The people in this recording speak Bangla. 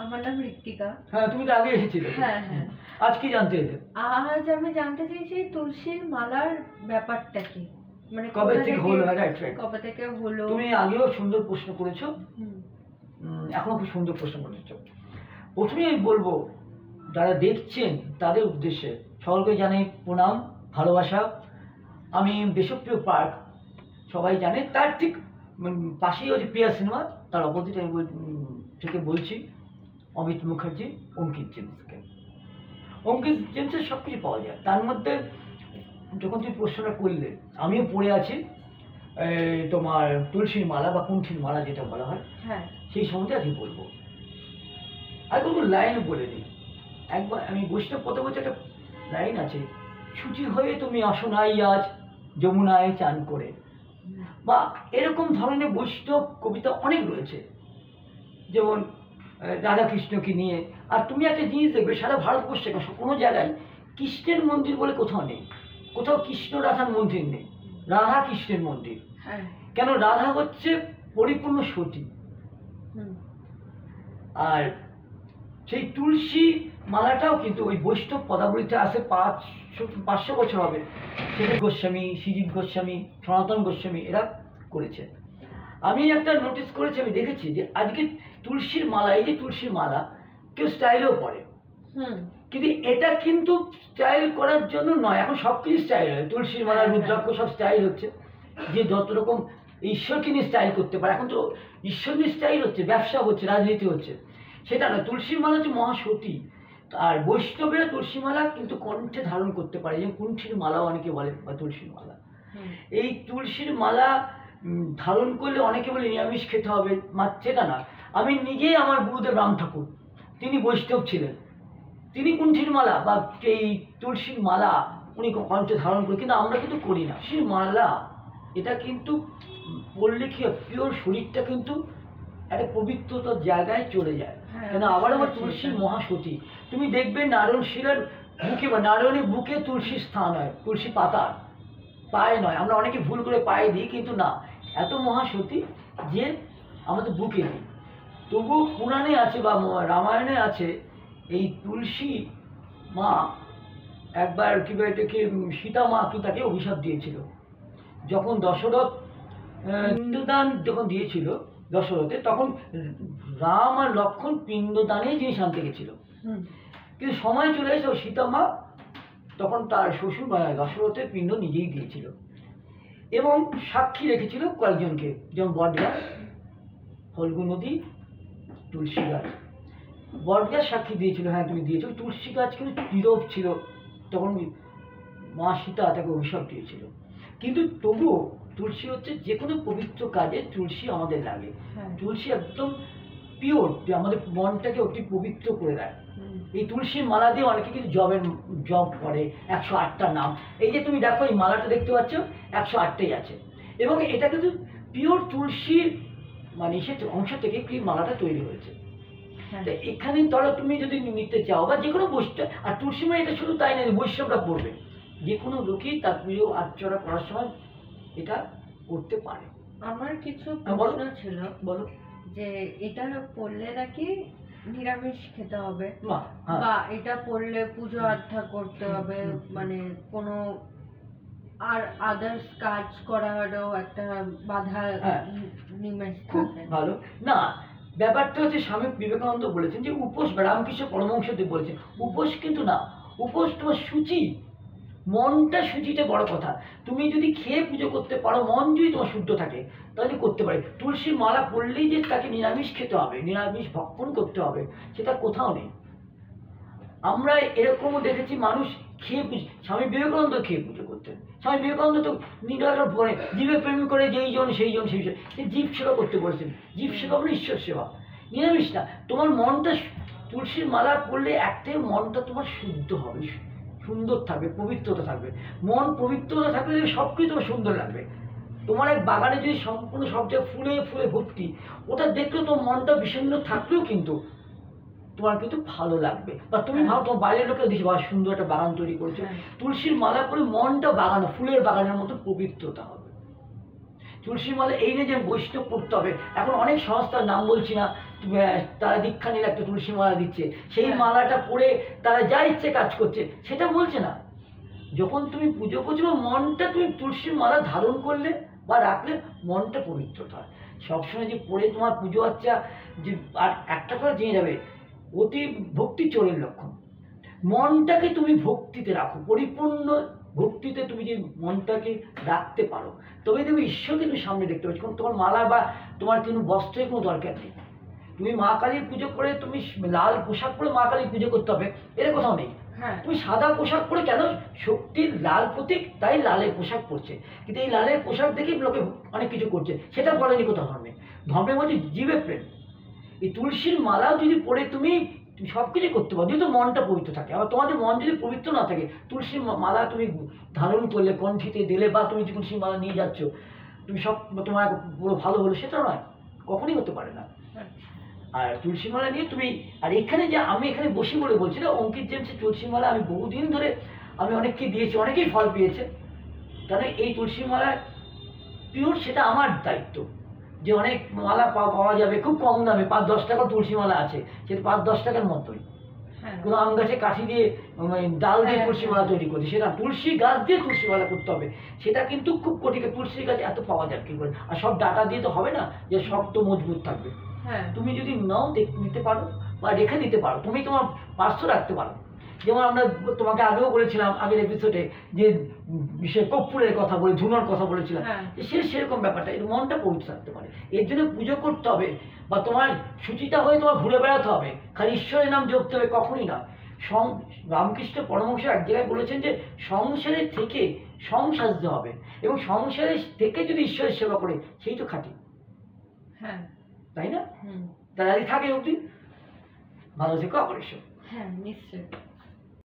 আমার নাম ঋত্বিকা। হ্যাঁ, তুমি তো আগে এসেছিলে। হ্যাঁ হ্যাঁ। আজ কি জানতে এলে? আজ আমি জানতে চাইছি তুলসীর মালার ব্যাপারটা কি, মানে কবে থেকে হলো? কবে থেকে হলো? তুমি আগেও সুন্দর প্রশ্ন করেছো, এখনো খুব সুন্দর প্রশ্ন করেছো। প্রথমেই আমি বলবো, যারা দেখছেন তাদের উদ্দেশ্যে সকলকে জানাই প্রণাম, ভালোবাসা। আমি দেশপ্রিয় পার্ক সবাই জানে, তার ঠিক পাশেই হচ্ছে প্রিয়া সিনেমা, তার অপোজিট আমি থেকে বলছি অমিত মুখার্জি, অঙ্কিত জেমসকে। অঙ্কিত জেমসের সব কিছু পাওয়া যায়। তার মধ্যে যখন তুমি প্রশ্নটা করলে, আমিও পড়ে আছি তোমার তুলসীর মালা বা কুণ্ঠির মালা যেটা বলা হয়, হ্যাঁ, সেই সম্বন্ধে আজকে বলবো। আর কোনো লাইন বলে দিই। একবার আমি বৈষ্ণব পথে বলছি, একটা লাইন আছে, শুচি হয়ে তুমি আসো নাই আজ যমুনায় চান করে, বা এরকম ধরনের বৈষ্ণব কবিতা অনেক রয়েছে, যেমন রাধাকৃষ্ণকে নিয়ে। আর তুমি একটা জিনিস দেখবে, সারা ভারতবর্ষে কোনো জায়গায় কৃষ্ণের মন্দির বলে কোথাও নেই, কোথাও কৃষ্ণ রাধার মন্দির নেই, রাধা কৃষ্ণের মন্দির। কেন? রাধা হচ্ছে পরিপূর্ণ সতী। আর সেই তুলসী মালাটাও কিন্তু ওই বৈষ্ণব পদাবলিতে আসে 500 বছর হবে। শ্রীজিৎ গোস্বামী, শ্রীজিৎ গোস্বামী, সনাতন গোস্বামী এরা করেছে। আমি একটা নোটিস করেছি, আমি দেখেছি যে আজকে তুলসীর মালা, এই যে তুলসীর মালা কেউ স্টাইলেও পরে, কিন্তু এটা কিন্তু স্টাইল করার জন্য নয়। এখন সব কিছু স্টাইল হয়, তুলসীর মালা, রুদ্রাক্ষ সব স্টাইল হচ্ছে, যে যত রকম ঈশ্বরকে নিয়ে স্টাইল করতে পারে। এখন তো ঈশ্বর নিয়ে স্টাইল হচ্ছে, ব্যবসা হচ্ছে, রাজনীতি হচ্ছে, সেটা নয়। তুলসীর মালা হচ্ছে মহাসতী। আর বৈষ্ণবেরা তুলসী মালা কিন্তু কণ্ঠে ধারণ করতে পারে, যেমন কুণ্ঠির মালাও অনেকে বলে, বা তুলসীর মালা। এই তুলসীর মালা ধারণ করলে অনেকে বলে নিরামিষ খেতে হবে, সেটা না। আমি নিজেই, আমার গুরুদেব রাম ঠাকুর, তিনি বৈষ্ণব ছিলেন, তিনি কুণ্ঠির মালা বা এই তুলসীর মালা উনি কণ্ঠে ধারণ করি, কিন্তু আমরা কিন্তু করি না। সেই মালা এটা কিন্তু পড়লে কি পিওর শরীরটা কিন্তু একটা পবিত্রতার জায়গায় চলে যায়। কেন? আবার তুলসীর মহাসতী। তুমি দেখবে নারায়ণ শিলার বুকে বা নারায়ণের বুকে তুলসীর স্থান হয়, তুলসী পাতা, পায়ে নয়। আমরা অনেকে ভুল করে পায়ে দিই, কিন্তু না, এত মহাসতী যে আমাদের বুকে দিই। তবুও পুরাণে আছে বা রামায়ণে আছে, এই তুলসী মা একবার কি এটাকে সীতা মা কি তাকে অভিশাপ দিয়েছিল, যখন দশরথ পিণ্ডদান যখন দিয়েছিল দশরথে, তখন রাম আর লক্ষ্মণ পিণ্ডদানে জিনিস আনতে গেছিল, কিন্তু সময় চলে এসে সীতা মা তখন তার শ্বশুর দশরথের পিণ্ড নিজেই দিয়েছিল, এবং সাক্ষী রেখেছিল কয়েকজনকে, যেমন বটগাছ, ফল্গু নদী, তুলসী গাছ। বটগাছ সাক্ষী দিয়েছিল, হ্যাঁ তুমি দিয়েছো। তুলসী গাছ কিন্তু নীরব ছিল, তখন মা সীতা তাকে অভিশাপ দিয়েছিল। কিন্তু তবুও তুলসী হচ্ছে যে কোনো পবিত্র কাজে তুলসী আমাদের লাগে। তুলসী একদম পিওর, যে আমাদের মনটাকে অতি পবিত্র করে দেয়। এই তুলসীর মালা দিয়ে অনেকে কিন্তু জব করে, 108টা নাম। এই যে তুমি দেখো, এই মালাটা দেখতে পাচ্ছ, 108টাই আছে, এবং এটা কিন্তু পিওর তুলসীর মানে সে অংশ থেকে কি মালাটা তৈরি হয়েছে। এখানে ধরো তুমি যদি নিতে চাও, বা যে কোনো বৈষ্ণব, আর তুলসী মালা এটা শুধু তাই না, বৈষ্ণবরা পড়বে, যে কোনো লোকই তার প্রিয় আর্চনা করার সময় এটা করতে পারে। আমার কিছু প্রশ্ন ছিল, বলো। যে এটা পড়লে নাকি নিরামিষ খেতে হবে, বা এটা পড়লে পুজো আরাধনা করতে হবে, মানে কোনো আর আদার্স কাজ করারও একটা বাধা নিমেষ থাকে। ভালো না, ব্যাপারটা হচ্ছে স্বামী বিবেকানন্দ বলেছেন যে উপোস, রামকৃষ্ণ পরমহংসদেব বলেছেন উপোস কিন্তু না, উপোস তোমার সূচি, মনটা শুচিটা বড় কথা। তুমি যদি খেয়ে পুজো করতে পারো, মন যদি তোমার শুদ্ধ থাকে, তাহলে করতে পারে। তুলসীর মালা পড়লেই যে তাকে নিরামিষ খেতে হবে, নিরামিষ ভক্ষণ করতে হবে, সেটা কোথাও নেই। আমরা এরকমও দেখেছি মানুষ খেয়ে স্বামী বিবেকানন্দ খেয়ে পুজো করতেন। স্বামী বিবেকানন্দ তো নিরাকার পরে জীবে প্রেম করে যেই জন সেই জন সেই জন, সে জীব সেবা করতে বলেছেন। জীব সেবা মানে ঈশ্বর সেবা, নিরামিষ না। তোমার মনটা তুলসীর মালা পড়লে একটাই, মনটা তোমার শুদ্ধ হবে, সুন্দর থাকবে, পবিত্রতা থাকবে। মন পবিত্রতা থাকলে সব কিছু তোমার সুন্দর লাগবে। তোমার এক বাগানে যদি সম্পূর্ণ সব জায়গায় ফুলে ফুলে ভর্তি, ওটা দেখলেও তোমার মনটা বিষণ্ণ থাকলেও কিন্তু তোমার কিন্তু ভালো লাগবে। বা তুমি ভাবো তোমার বাইরের লোকেরা দেখি বা সুন্দর একটা বাগান তৈরি করেছে, তুলসীর মালা পরে মনটা বাগান, ফুলের বাগানের মতো পবিত্রতা হবে। তুলসীর মালা এই নিয়ে যে বৈষ্ণব করতে হবে, এখন অনেক সংস্থার নাম বলছি না, তারা দীক্ষা নিলে একটা তুলসী মালা দিচ্ছে, সেই হ্যাঁ। মালাটা পরে তারা যা ইচ্ছে কাজ করছে, সেটা বলছে না। যখন তুমি পুজো করছো বা মনটা তুমি তুলসীর মালা ধারণ করলে বা রাখলে মনটা পবিত্র হয়। সবসময় যে পড়ে তোমার পুজো আচ্ছা যে, আর একটা কথা জেনে যাবে, অতি ভক্তি চোরের লক্ষণ। মনটাকে তুমি ভক্তিতে রাখো, পরিপূর্ণ ভক্তিতে তুমি যে মনটাকে রাখতে পারো, তবে তুমি ঈশ্বরকে তুমি সামনে দেখতে পাচ্ছ। কারণ তোমার মালা বা তোমার কোনো বস্ত্রের কোনো দরকার নেই। তুমি মা কালীর পুজো করে তুমি লাল পোশাক পরে মা কালীর পুজো করতে হবে, এর কোথাও নেই। হ্যাঁ। তুমি সাদা পোশাক পরে, কেন? শক্তির লাল প্রতীক, তাই লালের পোশাক পরছে। কিন্তু এই লালের পোশাক দেখেই লোকে অনেক কিছু করছে, সেটা বলেনি কোথাও ধর্মে। ধর্মের মধ্যে জীবে প্রেম। এই তুলসীর মালাও যদি পরে তুমি সব কিছু করতে পারো, যেহেতু মনটা পবিত্র থাকে। আবার তোমাদের মন যদি পবিত্র না থাকে, তুলসীর মালা তুমি ধারণ করলে, কণ্ঠিতে দিলে, বা তুমি যে তুলসীর মালা নিয়ে যাচ্ছ, তুমি সব তোমার পুরো ভালো হলো, সেটা নয়, কখনই হতে পারে না। আর তুলসী মালা নিয়ে তুমি, আর এখানে যে আমি এখানে বসি বলে বলছি না, অঙ্কিত জেমসের তুলসী মালা আমি বহুদিন ধরে আমি অনেককে দিয়েছি, অনেকেই ফল পেয়েছে। কারণ এই তুলসী মালা পিওর, সেটা আমার দায়িত্ব। যে অনেক মালা পাওয়া যাবে খুব কম দামে, 5-10 টাকার তুলসী মালা আছে, সেটা 5-10 টাকার মতোই। কোনো আম গাছে কাঠি দিয়ে ডাল দিয়ে তুলসী মালা তৈরি করছে, সেটা তুলসী গাছ দিয়ে তুলসী মালা করতে হবে। সেটা কিন্তু খুব কঠিন, তুলসী গাছ এত পাওয়া যায় কি করে? আর সব ডাটা দিয়ে তো হবে না যে শক্ত মজবুত থাকবে। তুমি যদি নাও নিতে পারো বা রেখে দিতে পারো, তুমি তোমার পার্শ্ব রাখতে পারো। যেমন আমরা তোমাকে আগেও বলেছিলাম আগের এপিসোডে, যে বিশেষ কর্পূরের কথা বলে, ধুনোর কথা বলেছিলাম, যে সেরকম ব্যাপারটা, এর মনটা পবিত্র থাকতে পারে। এর জন্য পুজো করতে হবে, বা তোমার সুচিতা হয়ে তোমার ঘুরে বেড়াতে হবে, খালি ঈশ্বরের নাম জপতে হবে, কখনই না। রামকৃষ্ণ পরমহংস এক জায়গায় বলেছেন যে সংসারের থেকে সাজতে হবে, এবং সংসারের থেকে যদি ঈশ্বরের সেবা করে, সেই তো খাঁটি, তাই না? তাহলে থাকে অবধি ভালো থেকো, আবার এসো। নিশ্চয়ই।